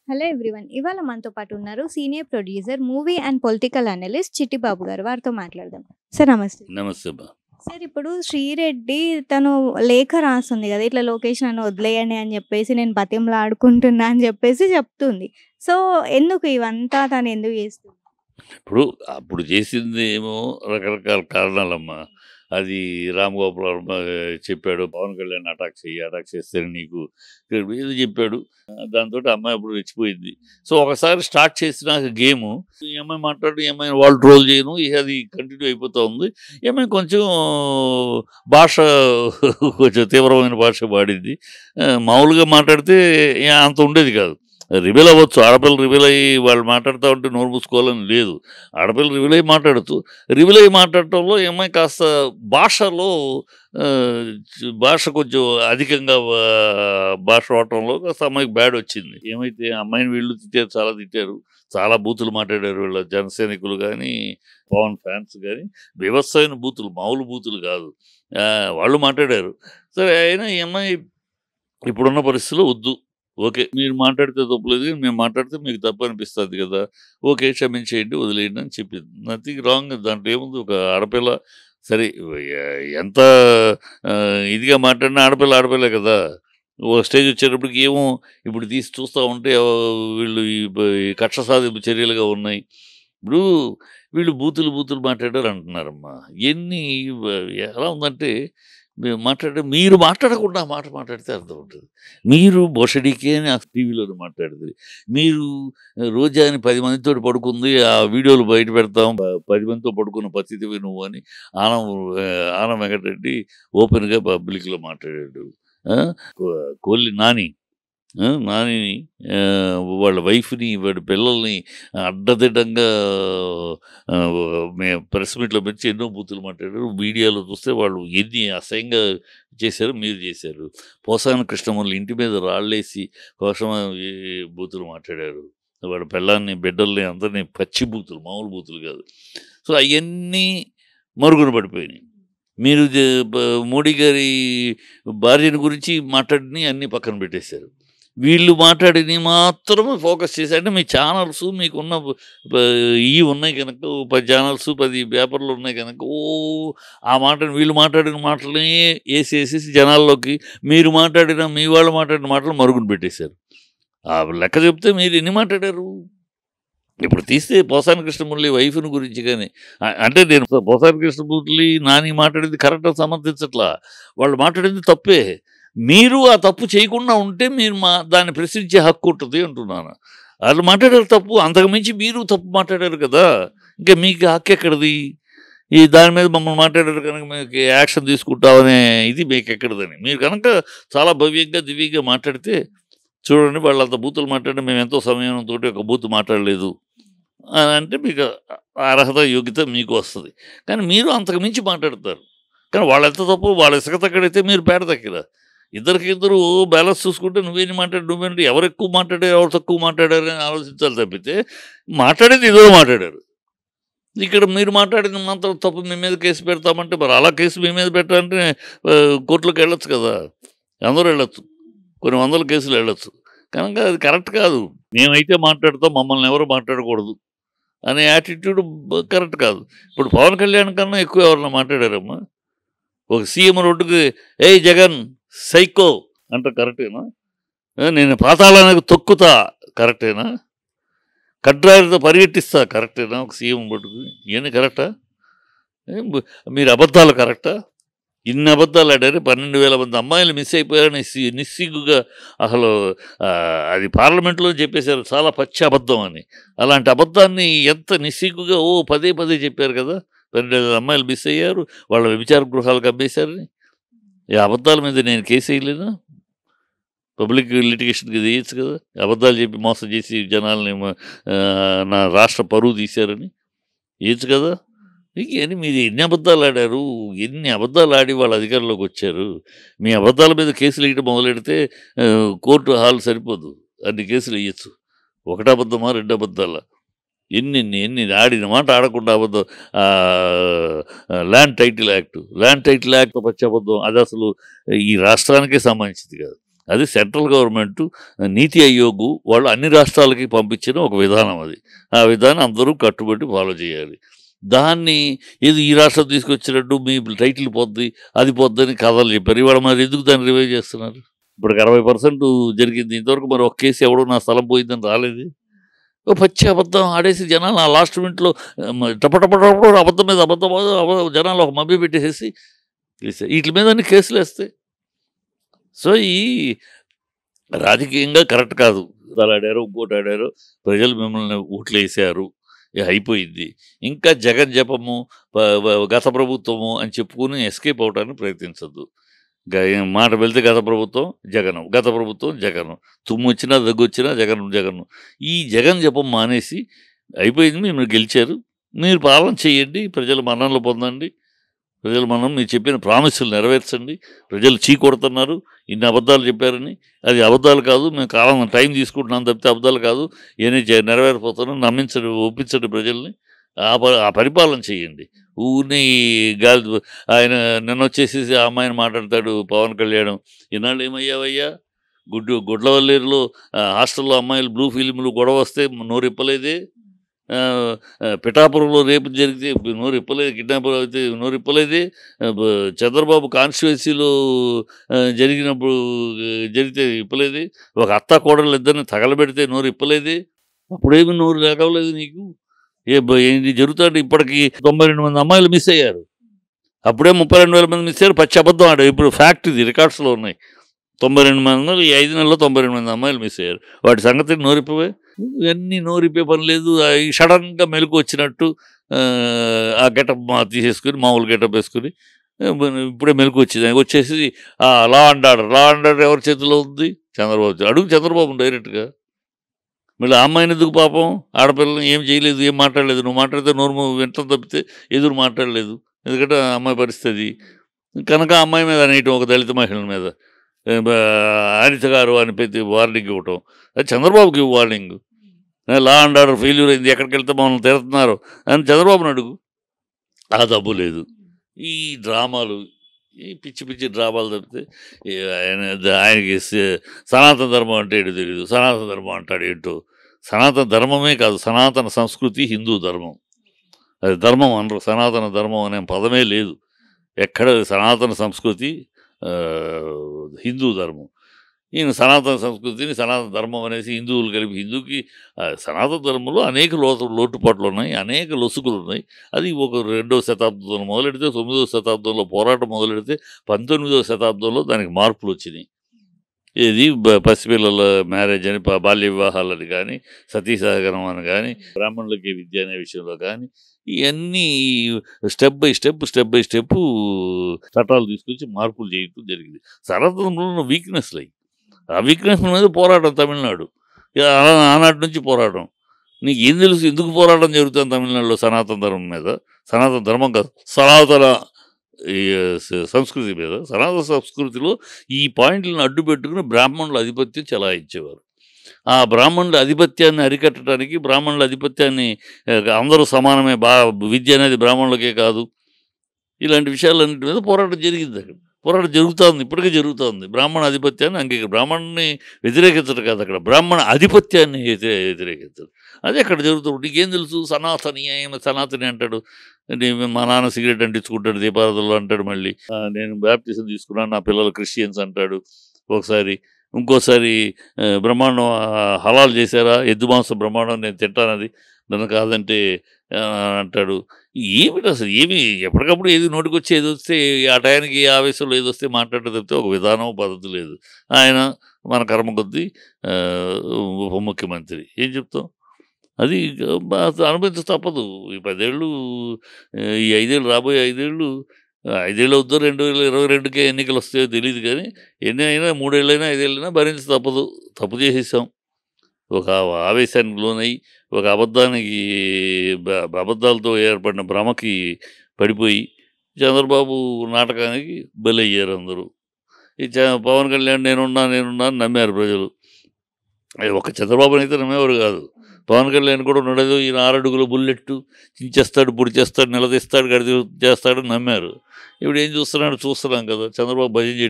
Hello everyone. ఇవాళ మనతో పాటు ఉన్నారు senior producer, movie and political analyst Chittibabu గారు. వారితో మాట్లాడదాం. సార్ నమస్తే. నమస్తే అమ్మా. సార్ ఇప్పుడు శ్రీరెడ్డి తను లేఖ రాస్తుంది కదా, ఇట్లా లోకేష్ నన్ను వదిలేయండి అని చెప్పేసి, నేను బతిమలాడుకుంటున్నా అని చెప్పేసి చెప్తుంది. సో ఎందుకు ఇవంతా తను ఎందుకు చేస్తుంది? అప్పుడు చేసింది ఏమో రకరకాల కారణాలమ్మా. అది రామ్ గోపాల్ వర్మ చెప్పాడు, పవన్ కళ్యాణ్ అటాక్ చేస్తే నీకు ఏదో చెప్పాడు. దాంతో అమ్మాయి అప్పుడు రెచ్చిపోయింది. సో ఒకసారి స్టార్ట్ చేసిన గేము, ఈ అమ్మాయి మాట్లాడు, ఈ అమ్మాయిని వాళ్ళు ట్రోల్ చేయను, అది కంటిన్యూ అయిపోతూ ఉంది. ఈ అమ్మాయి కొంచెం భాష కొంచెం తీవ్రమైన భాష వాడింది. మామూలుగా మాట్లాడితే అంత ఉండేది కాదు. రివీల్ అవ్వచ్చు, ఆడపిల్ల రివీల్ అయ్యి వాళ్ళు మాట్లాడుతూ ఉంటే నోరు మూసుకోవాలని లేదు. ఆడపిల్ల రివీల్ అయ్యి మాట్లాడటంలో ఏమై కాస్త భాషలో భాష కొంచెం అధికంగా భాష వాడటంలో కాస్త అమ్మాయికి బ్యాడ్ వచ్చింది. ఏమైతే అమ్మాయిని వీళ్ళు చాలా తిట్టారు, చాలా బూతులు మాట్లాడారు. వీళ్ళ జనసైనికులు కానీ, పవన్ ఫ్యాన్స్ కానీ, వ్యవస్థైన బూతులు, మామూలు బూతులు కాదు, వాళ్ళు మాట్లాడారు. సరే, అయినా ఈ అమ్మాయి ఇప్పుడున్న పరిస్థితుల్లో వద్దు, ఓకే మీరు మాట్లాడితే తప్పులేదు, కానీ మేము మాట్లాడితే మీకు తప్పు అనిపిస్తుంది కదా, ఓకే క్షమించేయండి, వదిలేయండి అని చెప్పింది. నథింగ్ రాంగ్ దాంట్లో ఏముంది. ఒక ఆడపిల్ల సరే ఎంత ఇదిగా మాట్లాడినా ఆడపిల్లే కదా. ఒక స్టేజ్ వచ్చేటప్పటికి ఏమో ఇప్పుడు తీసి చూస్తూ ఉంటే వీళ్ళు ఈ కక్ష సాధింపు చర్యలుగా ఉన్నాయి. ఇప్పుడు వీళ్ళు బూతులు మాట్లాడారు అంటున్నారమ్మా. ఎలా ఉందంటే, మీరు మాట్లాడకుండా మాట మాట్లాడితే అర్థం ఉంటుంది. మీరు బొషడికే అని ఆ టీవీలో మాట్లాడుతుంది. మీరు రోజా అని 10 మందితో పడుకుంది, ఆ వీడియోలు బయట పెడతాం, 10 మందితో పడుకున్న పరిస్థితివి నువ్వు అని ఆనం వెంకటరెడ్డి ఓపెన్గా పబ్లిక్లో మాట్లాడాడు. కోల్లి నానిని వాళ్ళ వైఫ్ని, వాడి పిల్లల్ని అడ్డదిడ్డంగా ప్రెస్ మీట్లో పెంచి ఎన్నో బూతులు మాట్లాడారు. మీడియాలో చూస్తే వాళ్ళు ఎన్ని అసహ్యంగా చేశారు, మీరు చేశారు. పోసాని కృష్ణమూర్తి ఇంటి మీద రాళ్ళేసి బూతులు మాట్లాడారు. వాడి పిల్లల్ని, బిడ్డల్ని అందరినీ పచ్చి బూతులు, మామూలు బూతులు కాదు. సో అవన్నీ మరుగున పడిపోయినాయి. మీరు మోడీ గారి భార్యని గురించి మాట్లాడిని అన్నీ పక్కన పెట్టేశారు. వీళ్ళు మాట్లాడిని మాత్రం ఫోకస్ చేసి, అంటే మీ ఛానల్స్ మీకున్న ఉన్నాయి కనుక, 10 ఛానల్స్ 10 పేపర్లు ఉన్నాయి కనుక, ఆ మాటని వీళ్ళు మాట్లాడిన మాటలని వేసేసి జనాల్లోకి మీ వాళ్ళు మాట్లాడిన మాటలు మరుగున పెట్టేశారు. ఆ లెక్క చెప్తే మీరు ఎన్ని మాట్లాడారు? ఇప్పుడు తీస్తే పోసాని కృష్ణమురళి వైఫ్ని గురించి కానీ, అంటే నేను పోసాని కృష్ణమురళి నాని మాట్లాడింది కరెక్ట్గా సమర్థించట్లా, వాళ్ళు మాట్లాడింది తప్పే. మీరు ఆ తప్పు చేయకుండా ఉంటే మీరు దాన్ని ప్రశ్నించే హక్కు ఉంటుంది అంటున్నాను. వాళ్ళు మాట్లాడారు తప్పు, అంతకుమించి మీరు తప్పు మాట్లాడారు కదా, ఇంకా మీకు హక్కు ఎక్కడిది? దాని మీద మమ్మల్ని మాట్లాడారు కనుక మీకు యాక్షన్ తీసుకుంటామనే ఇది మీకు ఎక్కడిదని. మీరు కనుక చాలా భవ్యంగా దివ్యంగా మాట్లాడితే, చూడండి వాళ్ళంత బూతులు మాట్లాడి మేము ఎంతో సమయంతో ఒక బూతు మాట్లాడలేదు అని అంటే మీకు అర్హత, యోగ్యత మీకు వస్తుంది. కానీ మీరు అంతకు మించి మాట్లాడతారు. కానీ వాళ్ళు ఎంత తప్పు, వాళ్ళ ఇసుక తక్కడైతే మీరు పేడ తక్కిరా. ఇద్దరు బ్యాలెన్స్ చూసుకుంటే నువ్వేని నువ్వేంటి, ఎవరు ఎక్కువ మాట్లాడారు, ఎవరు తక్కువ మాట్లాడారు అని ఆలోచించాలి తప్పితే, మాట్లాడేది ఇదో మాట్లాడారు. ఇక్కడ మీరు మాట్లాడిన మాత్రం తప్పు మీ మీద కేసు పెడతామంటే, మరి అలా కేసు మీ మీద పెట్టాలంటే కోర్టులోకి వెళ్ళొచ్చు కదా, అందరూ వెళ్ళొచ్చు, కొన్ని వందల కేసులు వెళ్ళొచ్చు. కనుక అది కరెక్ట్ కాదు. మేమైతే మాట్లాడతాం, మమ్మల్ని ఎవరు మాట్లాడకూడదు అనే యాటిట్యూడ్ కరెక్ట్ కాదు. ఇప్పుడు పవన్ కళ్యాణ్ కన్నా ఎక్కువ ఎవరన్నా మాట్లాడారమ్మా? ఒక సీఎం రోడ్డుకి ఏయ్ జగన్ సైకో అంటే కరెక్టేనా? నేను పాతాళానికి తొక్కుతా కరెక్టేనా? కడ్రాయిలతో పరిగెట్టిస్తా కరెక్టేనా? ఒక సీఎం పట్టుకుని ఇవన్నీ కరెక్టా? మీరు అబద్ధాలు కరెక్టా? ఇన్ని అబద్ధాలు ఆడారు. 12,000 మంది అమ్మాయిలు మిస్ అయిపోయారని నిస్సిగ్గుగా అసలు అది పార్లమెంట్లో చెప్పేశారు, చాలా పచ్చి అబద్ధం అని. అలాంటి అబద్ధాన్ని ఎంత నిస్సిగ్గుగా పదే చెప్పారు కదా. 12,000 అమ్మాయిలు మిస్ అయ్యారు, వాళ్ళ వ్యభిచార గృహాలకు అమ్మేశారని. ఈ అబద్ధాల మీద నేను కేసు వేయలేదా? పబ్లిక్ లిటిగేషన్కి వేయచ్చు కదా. అబద్ధాలు చెప్పి మోసం చేసి జనాల్ని నా రాష్ట్ర పరువు తీశారని వేయచ్చు కదా. అని మీరు ఎన్ని అబద్ధాలు ఆడారు, ఎన్ని అబద్ధాలు ఆడి వాళ్ళ అధికారంలోకి వచ్చారు. మీ అబద్ధాల మీద కేసులు వేయటం మొదలెడితే కోర్టు హాల్ సరిపోదు, అన్ని కేసులు వేయచ్చు. 1 అబద్ధమా 2 అబద్ధాలా? ఎన్ని ఆడిన మాట ఆడకుండా అబద్ధం. ల్యాండ్ టైటిల్ యాక్ట్ పచ్చి అబద్ధం. అది అసలు ఈ రాష్ట్రానికే సంబంధించింది కాదు. అది సెంట్రల్ గవర్నమెంట్ నీతి ఆయోగ్ వాళ్ళు అన్ని రాష్ట్రాలకి పంపించిన ఒక విధానం అది. ఆ విధానం అందరూ కట్టుబడి ఫాలో చేయాలి. దాన్ని ఏదో ఈ రాష్ట్రం తీసుకొచ్చినట్టు మీ టైటిల్ పోద్ది, అది పోద్దని కథలు చెప్పారు. ఇవాళ మరి ఎందుకు దాన్ని రివైవ్ చేస్తున్నారు? ఇప్పటికి 60% జరిగింది. ఇంతవరకు మరి ఒక కేసు ఎవడో నా స్థలం పోయిందని రాలేదు. ఓ పచ్చి అబద్ధం ఆడేసి జనాలు ఆ లాస్ట్ మినిట్‌లో టపటపటపట అబద్ధం మీద అబద్ధం జనాలు ఒక మభ్య పెట్టేసేసి ఈట్ల మీద అన్ని కేసులేస్తాయి. సో, ఈ రాజకీయంగా కరెక్ట్ కాదు. ఆడారో, ఇంకోటి ఆడారో, ప్రజలు మిమ్మల్ని ఓట్లేసారు. అయిపోయింది. ఇంకా జగన్ జపము, గత ప్రభుత్వము అని చెప్పుకొని ఎస్కేప్ అవ్వడానికి ప్రయత్నించొద్దు. మాట వెళ్తే గత ప్రభుత్వం జగను, గత ప్రభుత్వం జగను, తుమ్ము వచ్చినా దగ్గొచ్చినా జగను. ఈ జగన్ జపం మానేసి అయిపోయింది, మీరు గెలిచారు, మీరు పాలన చేయండి, ప్రజల మన్ననలు పొందండి, ప్రజలు మీరు చెప్పిన ప్రామిసులు నెరవేర్చండి. ప్రజలు చీకొడుతున్నారు ఇన్ని అబద్ధాలు చెప్పారని. అది అబద్ధాలు కాదు, మేము కాలం టైం తీసుకుంటున్నాం తప్పితే అబద్ధాలు కాదు, ఏమీ నెరవేరిపోతున్నాం, నమ్మించండి, ఒప్పించండి ప్రజల్ని. ఆ పరిపాలన చేయండి. ఊరిని గాలి ఆయన నిన్న వచ్చేసేసి ఆ అమ్మాయిని మాట్లాడతాడు పవన్ కళ్యాణ్. ఈనాళ్ళు ఏమయ్యావయ్యా, గుడ్లవల్లేరులో హాస్టల్లో అమ్మాయిలు బ్లూ ఫిలింలు గొడవ వస్తే నోరిప్పలేదే, పిఠాపురంలో రేపు జరిగితే నోరిప్పలేదు, కిడ్నాప్ అయితే నోరిప్పలేదే, చంద్రబాబు కాన్స్టిట్యున్సీలో జరిగితే ఇప్పలేదే, ఒక అత్త కోడలు ఇద్దరిని తగలబెడితే నోరిప్పలేదే, అప్పుడేమి నోరు లేకవలేదు నీకు? ఇది జరుగుతుంటే ఇప్పటికి 92 మంది అమ్మాయిలు మిస్ అయ్యారు. అప్పుడే 32,000 మంది మిస్ అయ్యారు. పచ్చి అబద్ధం ఆడారు. ఇప్పుడు ఫ్యాక్ట్ ఇది, రికార్డ్స్లో ఉన్నాయి. 92 మంది, ఈ 5 నెలల్లో 92 మంది అమ్మాయిలు మిస్ అయ్యారు. వాటి సంగతి నోరిప్పవే. ఇవన్నీ నోరిప్పే పని లేదు. సడన్గా మెలకు వచ్చినట్టు ఆ గెటప్ తీసేసుకుని మామూలు గెటప్ వేసుకుని ఇప్పుడే మెలకు వచ్చింది. వచ్చేసి లా అండ్ ఆర్డర్ ఎవరి చేతిలో ఉంది? చంద్రబాబు. అడుగు చంద్రబాబు డైరెక్ట్గా. మళ్ళీ ఆ అమ్మాయిని ఎందుకు పాపం? ఆడపిల్లని ఏం చేయలేదు, ఏం మాట్లాడలేదు. నువ్వు మాట్లాడితే నోరు వింటం తప్పితే ఎదురు మాట్లాడలేదు. ఎందుకంటే ఆ అమ్మాయి పరిస్థితి కనుక ఆ అమ్మాయి మీద అనేయటం, ఒక దళిత మహిళల మీద అనిత గారు అని పెట్టి వార్నింగ్ ఇవ్వటం, అది చంద్రబాబుకి warning. Law and order failure అయింది, ఎక్కడికి వెళ్తే మమ్మల్ని తిరుగుతున్నారు అని చంద్రబాబుని అడుగు. ఆ డబ్బు లేదు. ఈ డ్రామాలు, ఈ పిచ్చి డ్రామాలు తప్పితే ఆయనకి సనాతన ధర్మం అంటే ఏంటో తెలియదు. సనాతన ధర్మం అంటాడు ఏంటో. సనాతన ధర్మమే కాదు, సనాతన సంస్కృతి హిందూ ధర్మం. అది ధర్మం అనరు, సనాతన ధర్మం అనే పదమే లేదు ఎక్కడ. సనాతన సంస్కృతి హిందూ ధర్మం. ఈయన సనాతన సంస్కృతిని సనాతన ధర్మం అనేసి హిందువులు కలిపి, హిందూకి సనాతన ధర్మంలో అనేక లోటుపాట్లు ఉన్నాయి, అనేక లొసుగులు ఉన్నాయి. అది ఒక 2వ శతాబ్దంలో మొదలెడితే, 9వ శతాబ్దంలో పోరాటం మొదలెడితే, 19వ శతాబ్దంలో దానికి మార్పులు వచ్చినాయి. ఇది పసిపిల్లల మ్యారేజ్ అని, బాల్య వివాహాలని కానీ, సతీ సహగమనం అని కానీ, బ్రాహ్మణులకి విద్య అనే విషయంలో కానీ, ఇవన్నీ స్టెప్ బై స్టెప్ చట్టాలు తీసుకొచ్చి మార్పులు చేయడం జరిగింది. సనాతనంలో వీక్నెస్లు అయ్యి, ఆ వీక్నెస్ మీద పోరాటం తమిళనాడు. ఆనాటి నుంచి పోరాటం. నీకు ఏం తెలుసు ఎందుకు పోరాటం జరుగుతుంది తమిళనాడులో సనాతన ధర్మం మీద? సనాతన ధర్మం కాదు, సనాతన సంస్కృతి మీద. సనాతన సంస్కృతిలో ఈ పాయింట్లను అడ్డు పెట్టుకుని బ్రాహ్మణుల ఆధిపత్యం చెలాయించేవారు. ఆ బ్రాహ్మణుల ఆధిపత్యాన్ని అరికట్టడానికి, బ్రాహ్మణుల ఆధిపత్యాన్ని అందరూ సమానమే, విద్య అనేది బ్రాహ్మణులకే కాదు, ఇలాంటి విషయాలన్నింటి మీద పోరాటం జరిగింది. అక్కడ పోరాటం జరుగుతుంది, ఇప్పటికే జరుగుతుంది. బ్రాహ్మణ ఆధిపత్యాన్ని బ్రాహ్మణుని వ్యతిరేకించడం కాదు, అక్కడ బ్రాహ్మణ ఆధిపత్యాన్ని వ్యతిరేకించడం. అదే అక్కడ జరుగుతుంది. నీకేం తెలుసు? సనాతని, ఆయన సనాతని అంటాడు. మా నాన్న సిగరెట్ అంటించుకుంటాడు దీపారాధనలో అంటాడు. మళ్ళీ నేను బ్యాప్టిజం తీసుకున్నాను, నా పిల్లలు క్రిస్టియన్స్ అంటాడు ఒకసారి. ఇంకోసారి బ్రహ్మాండం హలాల్ చేశారా, ఎద్దు మాంసం బ్రహ్మాండం నేను తింటానది, నన్ను కాదంటే అంటాడు. ఏమిటి అసలు? ఏమి ఎప్పటికప్పుడు ఏది నోటికి వచ్చి ఏది వస్తే ఆ టయానికి ఏ ఆవేశంలో ఏది వస్తే మాట్లాడటం తప్పితే ఒక విధానం, పద్ధతి లేదు. ఆయన మన కర్మ కొద్దీ ఉప ముఖ్యమంత్రి, ఏం చెప్తాం? అది అనుభవించ తప్పదు. ఈ 10 ఏళ్ళు, ఈ 5 ఏళ్ళు, రాబోయే 5 ఏళ్ళు, 5 ఏళ్ళు అవుద్దో 2022కే ఎన్నికలు వస్తాయో తెలియదు, కానీ ఎన్ని అయినా 3 ఏళ్ళైనా 5 ఏళ్ళైనా భరించ తప్పదు. తప్పు చేసేసాం. ఒక ఆవేశానికి లోనై, ఒక అబద్ధానికి అబద్ధాలతో ఏర్పడిన భ్రమకి పడిపోయి చంద్రబాబు నాటకానికి బలయ్యారు అందరూ. ఈ పవన్ కళ్యాణ్ నేనున్నా అని నమ్మారు ప్రజలు. ఒక చంద్రబాబుని అయితే నమ్మేవారు కాదు. పవన్ కళ్యాణ్ కూడా నడదు, ఈయన 6 అడుగుల బుల్లెట్టు చించేస్తాడు, పొడి చేస్తాడు, నిలదీస్తాడు, గడిచి చేస్తాడని నమ్మారు. ఇప్పుడు ఏం చూస్తున్నాం కదా, చంద్రబాబు భజన